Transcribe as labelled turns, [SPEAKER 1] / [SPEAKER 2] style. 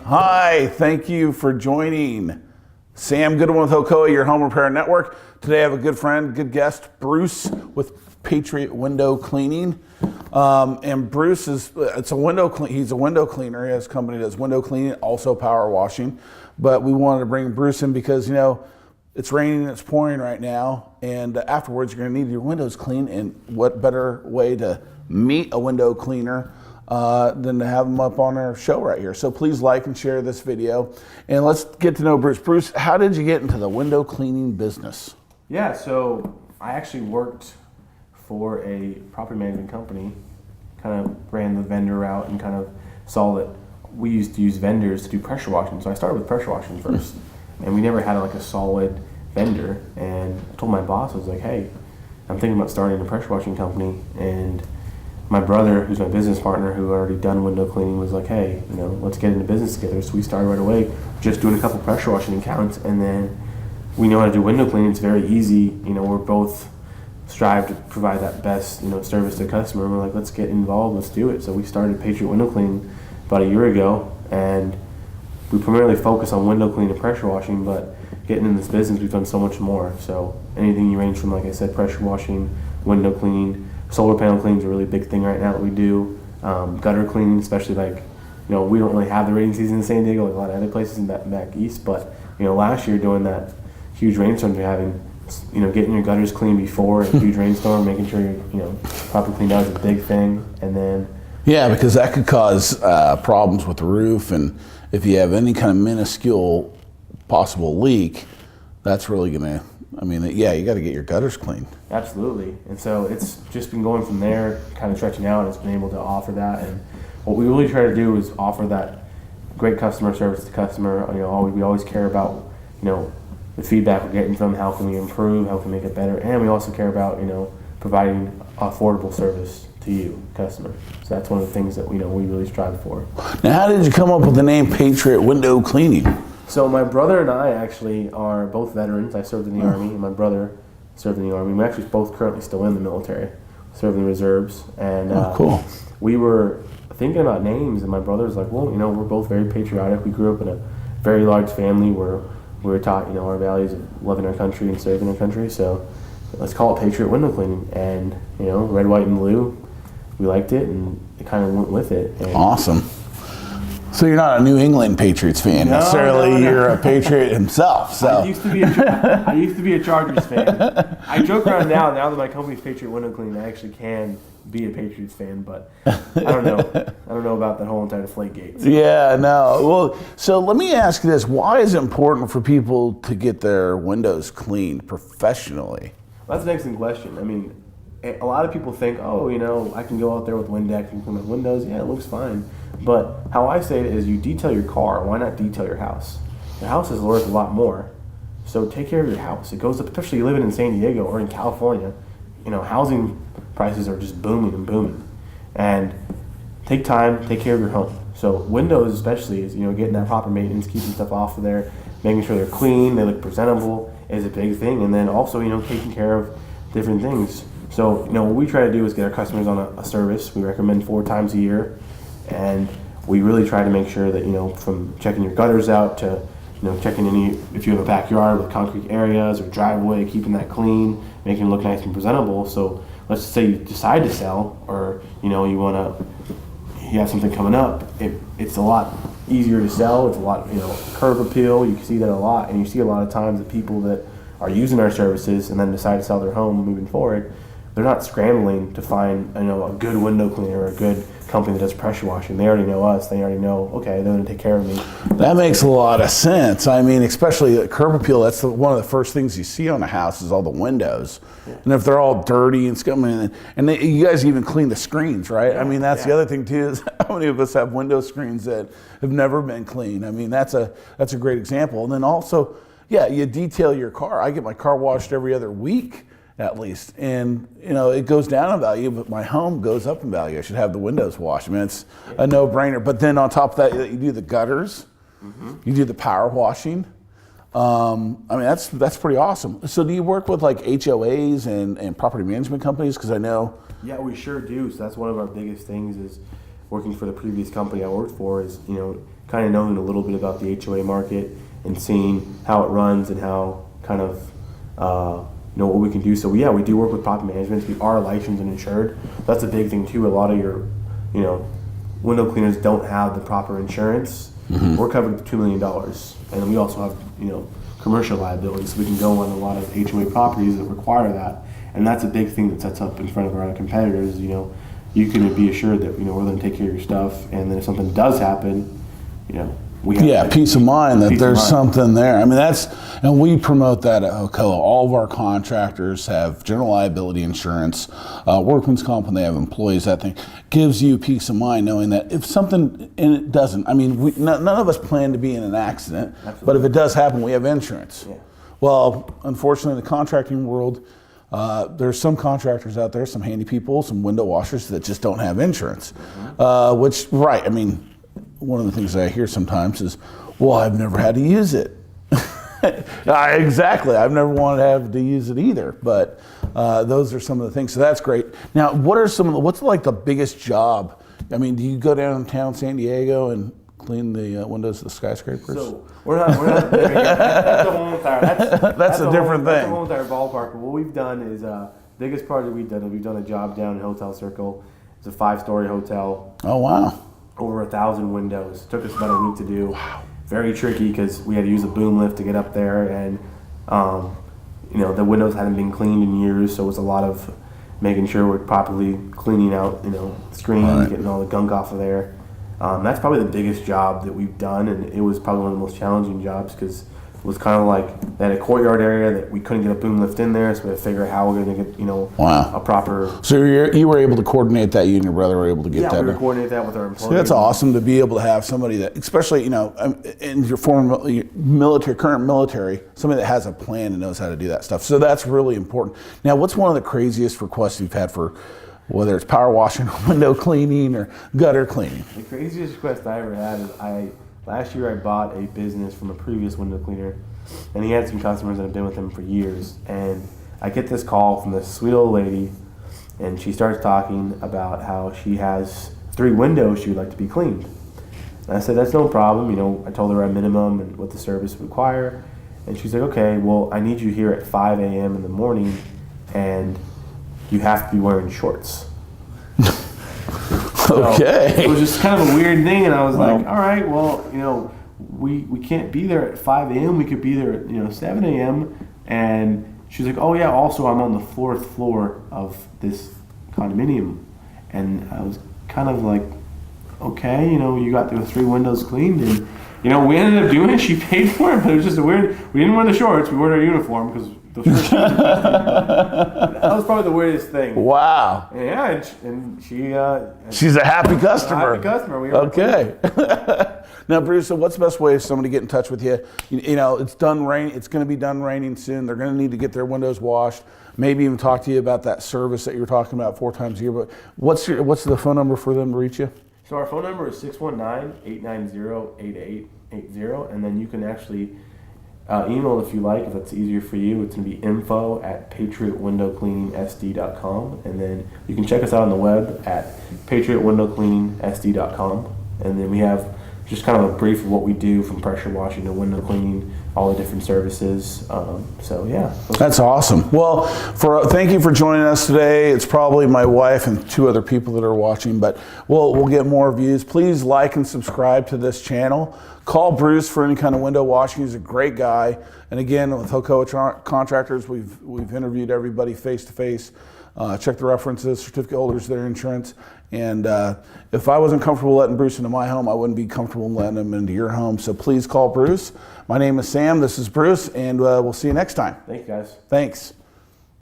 [SPEAKER 1] Hi, thank you for joining. Sam Goodwin with Hocoa, your home repair network. Today I have a good friend, good guest, Bruce with Patriot Window Cleaning. And Bruce he's a window cleaner. He has a company that does window cleaning, also power washing. But we wanted to bring Bruce in because, it's raining and it's pouring right now. And afterwards, you're gonna need your windows cleaned. And what better way to meet a window cleaner than to have them up on our show right here. So please like and share this video. And let's get to know Bruce. Bruce, how did you get into the window cleaning business?
[SPEAKER 2] Yeah, so I actually worked for a property management company, kind of ran the vendor route and kind of saw that we used to use vendors to do pressure washing. So I started with pressure washing first. And we never had like a solid vendor. And I told my boss, I was like, hey, I'm thinking about starting a pressure washing company. And my brother, who's my business partner, who had already done window cleaning, was like, hey, let's get into business together. So we started right away, just doing a couple pressure washing accounts, and then we know how to do window cleaning. It's very easy. We're both strive to provide that best, service to the customer. And we're like, let's get involved, let's do it. So we started Patriot Window Cleaning about a year ago, and we primarily focus on window cleaning and pressure washing, but getting in this business, we've done so much more. So anything you range from, like I said, pressure washing, window cleaning. Solar panel cleaning is a really big thing right now that we do. Gutter cleaning, especially we don't really have the rainy season in San Diego like a lot of other places in back east. But last year during that huge rainstorm we're having, getting your gutters cleaned before a huge rainstorm, making sure you're properly cleaned out is a big thing. And then
[SPEAKER 1] because that could cause problems with the roof, and if you have any kind of minuscule possible leak, that's really gonna. You got to get your gutters cleaned.
[SPEAKER 2] Absolutely. And so it's just been going from there, kind of stretching out, and it's been able to offer that. And what we really try to do is offer that great customer service to the customer. We always care about, the feedback we're getting from, how can we improve, how can we make it better. And we also care about, providing affordable service to you, customer. So that's one of the things that, we really strive for.
[SPEAKER 1] Now, how did you come up with the name Patriot Window Cleaning?
[SPEAKER 2] So my brother and I actually are both veterans. I served in the Army, and my brother served in the Army. We're actually both currently still in the military, served in the reserves. And
[SPEAKER 1] cool.
[SPEAKER 2] We were thinking about names, and my brother was like, well, we're both very patriotic. We grew up in a very large family where we were taught, our values of loving our country and serving our country. So let's call it Patriot Window Cleaning. And, red, white, and blue, we liked it, and it kind of went with it. And
[SPEAKER 1] awesome. So you're not a New England Patriots fan necessarily. No. You're a Patriot himself. So
[SPEAKER 2] I used to be a Chargers fan. I joke around now that my company's Patriot Window Cleaning, I actually can be a Patriots fan, but I don't know. I don't know about that whole entire Deflategate.
[SPEAKER 1] Yeah, no. Well, so let me ask you this: why is it important for people to get their windows cleaned professionally?
[SPEAKER 2] Well, that's an excellent question. A lot of people think, I can go out there with Windex and clean my windows. Yeah, it looks fine. But how I say it is, you detail your car, why not detail your house? Your house is worth a lot more. So take care of your house. It goes up, especially living in San Diego or in California. Housing prices are just booming and booming. And take time, take care of your home. So windows especially is, getting that proper maintenance, keeping stuff off of there, making sure they're clean, they look presentable is a big thing. And then also, taking care of different things. So, what we try to do is get our customers on a service. We recommend 4 times a year. And we really try to make sure that, from checking your gutters out to, checking if you have a backyard with concrete areas or driveway, keeping that clean, making it look nice and presentable. So let's say you decide to sell, or, you have something coming up, it's a lot easier to sell. It's a lot, curb appeal. You see that a lot. And you see a lot of times the people that are using our services and then decide to sell their home moving forward, they're not scrambling to find, a good window cleaner or a good company that does pressure washing. They already know us. They already know, okay, they're going to take care of me.
[SPEAKER 1] That makes a lot of sense. Especially the curb appeal, that's one of the first things you see on a house is all the windows. Yeah. And if they're all dirty and scummy, you guys even clean the screens, right?
[SPEAKER 2] Yeah.
[SPEAKER 1] That's the other thing too, is how many of us have window screens that have never been cleaned? That's a great example. And then also, you detail your car. I get my car washed every other week. At least, and it goes down in value, but my home goes up in value. I should have the windows washed. It's a no-brainer. But then on top of that, you do the gutters, you do the power washing. That's pretty awesome. So do you work with like HOAs and property management companies? Because I know.
[SPEAKER 2] Yeah, we sure do. So that's one of our biggest things is working for the previous company I worked for is, kind of knowing a little bit about the HOA market and seeing how it runs and how kind of, what we can do. So we do work with property management. We are licensed and insured. That's a big thing too. A lot of your, window cleaners don't have the proper insurance. We're covered with $2 million. And then we also have, commercial liability. So we can go on a lot of HOA properties that require that. And that's a big thing that sets up in front of our other competitors. You can be assured that, we're going to take care of your stuff. And then if something does happen, we have
[SPEAKER 1] peace of mind that there's something there. I mean, and we promote that at Hocoa. All of our contractors have general liability insurance, workman's comp when they have employees. That thing gives you peace of mind knowing that if something, and it doesn't, I mean, none of us plan to be in an accident, but if it does happen, we have insurance. Yeah. Well, unfortunately, in the contracting world, there's some contractors out there, some handy people, some window washers that just don't have insurance, I mean, one of the things that I hear sometimes is, well, I've never had to use it. Exactly. I've never wanted to have to use it either. But those are some of the things. So that's great. Now, what's like the biggest job? I mean, do you go downtown San Diego and clean the windows of the skyscrapers?
[SPEAKER 2] So we're not that's a whole entire,
[SPEAKER 1] that's a different thing.
[SPEAKER 2] That's a whole entire ballpark. What we've done is, biggest project we've done a job down in Hotel Circle. It's a 5-story hotel.
[SPEAKER 1] Oh, wow.
[SPEAKER 2] Over 1,000 windows. Took us about a week to do. Wow. Very tricky because we had to use a boom lift to get up there, and the windows hadn't been cleaned in years, so it was a lot of making sure we're properly cleaning out, screens, getting all the gunk off of there. That's probably the biggest job that we've done, and it was probably one of the most challenging jobs because it was kind of like they had a courtyard area that we couldn't get a boom lift in there, so we had to figure out how we're going to get, a proper.
[SPEAKER 1] So you were able to coordinate that. You and your brother were able to get that.
[SPEAKER 2] Yeah, we coordinate that with our employees.
[SPEAKER 1] So that's awesome to be able to have somebody that, especially in your former military, current military, somebody that has a plan and knows how to do that stuff. So that's really important. Now, what's one of the craziest requests you've had for, whether it's power washing, or window cleaning, or gutter cleaning?
[SPEAKER 2] The craziest request I ever had is last year I bought a business from a previous window cleaner, and he had some customers that have been with him for years. And I get this call from this sweet old lady, and she starts talking about how she has 3 windows she would like to be cleaned. And I said, that's no problem. I told her our minimum and what the service would require. And she's like, okay, well, I need you here at 5 a.m. in the morning, and you have to be wearing shorts.
[SPEAKER 1] Okay.
[SPEAKER 2] So it was just kind of a weird thing, and I was like, all right, well, we can't be there at 5 a.m. We could be there at 7 a.m. And she's like, oh yeah, also I'm on the 4th floor of this condominium. And I was kind of like, okay, you got the 3 windows cleaned, and we ended up doing it. She paid for it, but it was just a weird. We didn't wear the shorts. We wore our uniform because the shorts. That was probably the weirdest thing.
[SPEAKER 1] Wow.
[SPEAKER 2] Yeah, and she.
[SPEAKER 1] She's a happy customer.
[SPEAKER 2] A happy customer. We
[SPEAKER 1] okay. Now, Bruce, so what's the best way for somebody to get in touch with you? It's done rain. It's going to be done raining soon. They're going to need to get their windows washed. Maybe even talk to you about that service that you were talking about 4 times a year. But what's the phone number for them to reach you?
[SPEAKER 2] So our phone number is 619-890-8880, and then you can actually email if you like, if that's easier for you. It's going to be info@patriotwindowcleaningsd.com, and then you can check us out on the web at patriotwindowcleaningsd.com, and then we have just kind of a brief of what we do, from pressure washing to window cleaning, all the different services. So yeah.
[SPEAKER 1] That's awesome. Well, thank you for joining us today. It's probably my wife and 2 other people that are watching, but we'll get more views. Please like and subscribe to this channel. Call Bruce for any kind of window washing. He's a great guy. And again, with Hocoa Contractors, we've interviewed everybody face to face. Check the references, certificate holders, their insurance. And if I wasn't comfortable letting Bruce into my home, I wouldn't be comfortable letting him into your home. So please call Bruce. My name is Sam. This is Bruce, and we'll see you next time.
[SPEAKER 2] Thanks, guys.
[SPEAKER 1] Thanks.